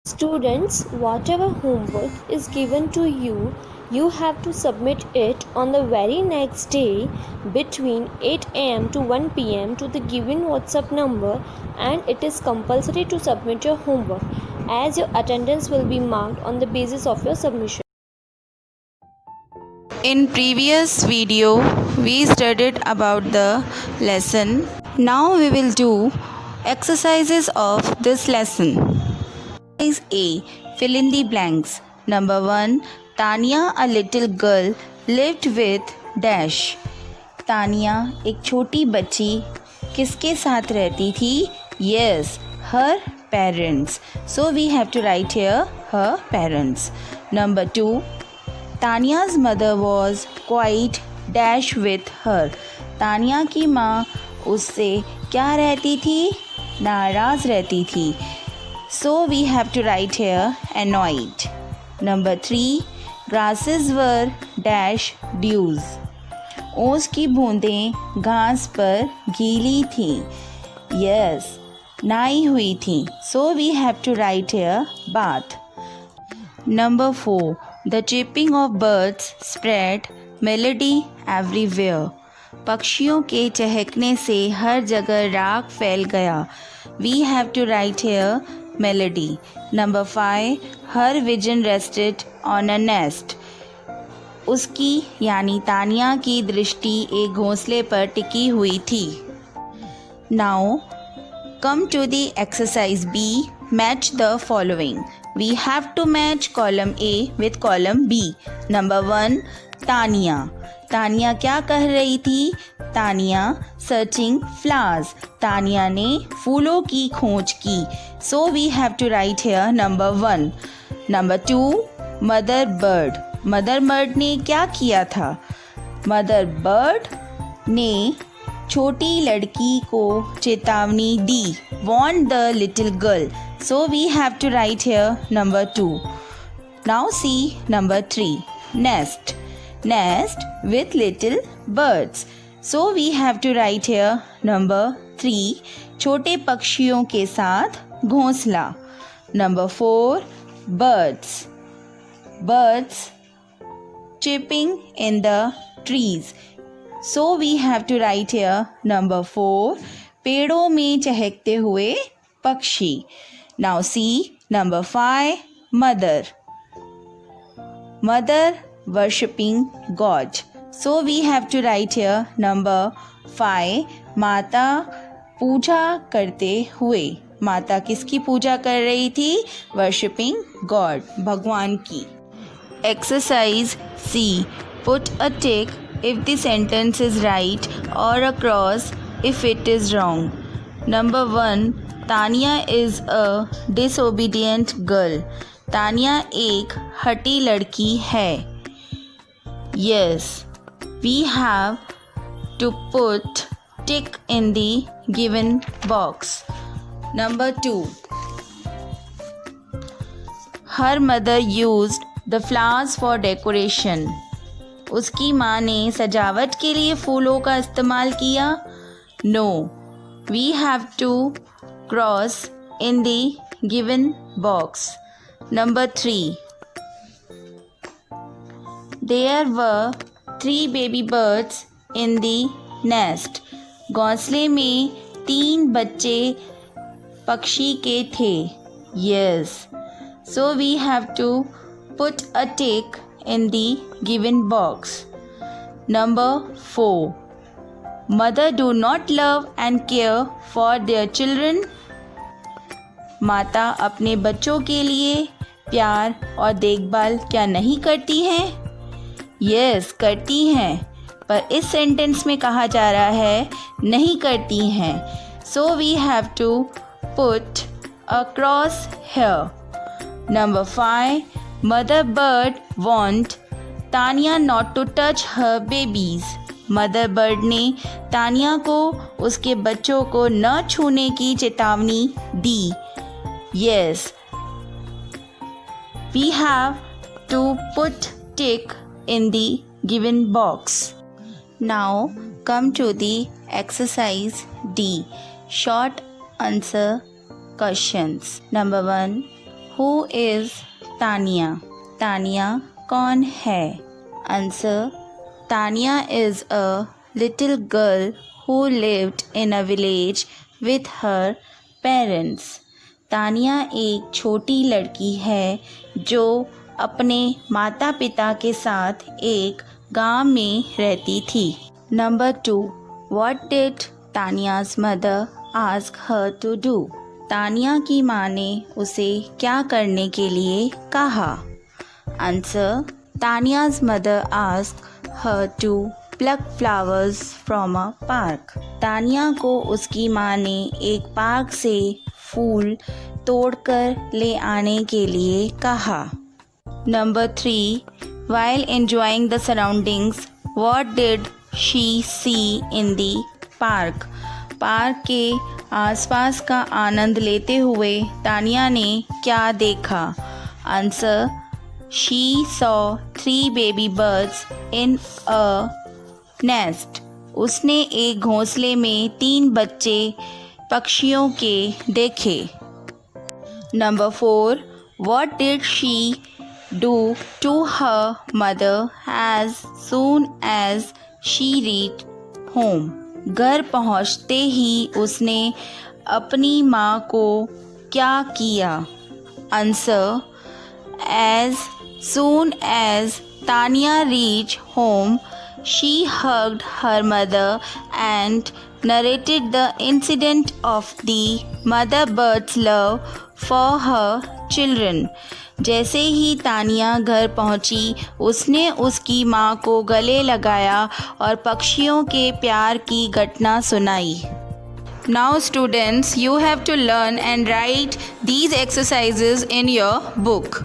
Students, whatever homework is given to you, you have to submit it on the very next day between 8 am to 1 pm to the given WhatsApp number, and it is compulsory to submit your homework as your attendance will be marked on the basis of your submission. In previous video, we studied about the lesson. Now we will do exercises of this lesson. Exercise A. Fill in the blanks. Number 1. Tanya, a little girl, lived with dash. Tania एक छोटी बच्ची किसके साथ रहती थी? Yes, her parents. So we have to write here her parents. Number 2. Tanya's mother was quite dash with her. Tania की माँ उससे क्या रहती थी? नाराज़ रहती थी. So we have to write here annoyed. Number 3. Grasses were dash dews. ओस की बूंदें घास पर गीली थीं. Yes, नहाई हुई थीं. So we have to write here bath. Number 4. The chirping of birds spread melody everywhere. पक्षियों के चहकने से हर जगह राग फैल गया. We have to write here melody. Number 5. Her vision rested on a nest. उसकी यानी तानिया की दृष्टि एक घोंसले पर टिकी हुई थी. Now come to the exercise B. Match the following. We have to match column A with column B. Number 1. Tania. Tania क्या कह रही थी? Tania searching flowers. तानिया ने फूलों की खोज की. So we have to write here number 1. Number 2. Mother bird. Mother bird ने क्या किया था? मदर बर्ड ने छोटी लड़की को चेतावनी दी. Warned the little girl. So we have to write here number 2. Now see number 3. Nest. Nest with little birds. So we have to write here number 3. छोटे पक्षियों के साथ घोंसला. Number 4. Birds. Birds chirping in the trees. So we have to write here number 4. पेड़ों में चहकते हुए पक्षी. Now see number 5. Mother. Mother worshipping God. So we have to write here number 5. माता पूजा करते हुए. माता किसकी पूजा कर रही थी? Worshipping God. भगवान की. Exercise C. Put a tick if the sentence is right or a cross if it is wrong. Number 1. Tania is a disobedient girl. Tania एक हठी लड़की है. Yes, we have to put tick in the given box. Number 2. Her mother used the flowers for decoration. उसकी माँ ने सजावट के लिए फूलों का इस्तेमाल किया. No, we have to cross in the given box. Number 3. There were 3 baby birds in the nest. घोंसले में 3 बच्चे पक्षी के थे. Yes, so we have to put a tick in the given box. Number 4. Mother do not love and care for their children. माता अपने बच्चों के लिए प्यार और देखभाल क्या नहीं करती हैं? Yes, करती हैं, पर इस सेंटेंस में कहा जा रहा है नहीं करती हैं. So we have to put a cross here. Number 5. Mother bird warned Tanya not to touch her babies. Mother bird ने तानिया को उसके बच्चों को न छूने की चेतावनी दी. Yes, we have to put tick in the given box. Now come to the exercise D. Short answer questions. Number 1. Who is Tanya? Tania कौन है? Answer. Tanya is a little girl who lived in a village with her parents. Tania एक छोटी लड़की है जो अपने माता पिता के साथ एक गांव में रहती थी. Number 2. What did Tanya's mother ask her to do? Tania की माँ ने उसे क्या करने के लिए कहा? Answer. Tanya's mother asked her to pluck flowers from a park. Tania को उसकी माँ ने एक पार्क से फूल तोड़कर ले आने के लिए कहा. Number 3. While enjoying the surroundings, what did she see in the park? Park के आसपास का आनंद लेते हुए तानिया ने क्या देखा? Answer. She saw 3 baby birds in a nest. उसने एक घोंसले में 3 बच्चे पक्षियों के देखे. Number 4. What did she do to her mother as soon as she reached home? घर पहुंचते ही उसने अपनी माँ को क्या किया? Answer. As soon as Tanya reached home, she hugged her mother and narrated the incident of the mother bird's love for her children. जैसे ही तानिया घर पहुंची, उसने उसकी माँ को गले लगाया और पक्षियों के प्यार की घटना सुनाई. Now students, you have to learn and write these exercises in your book.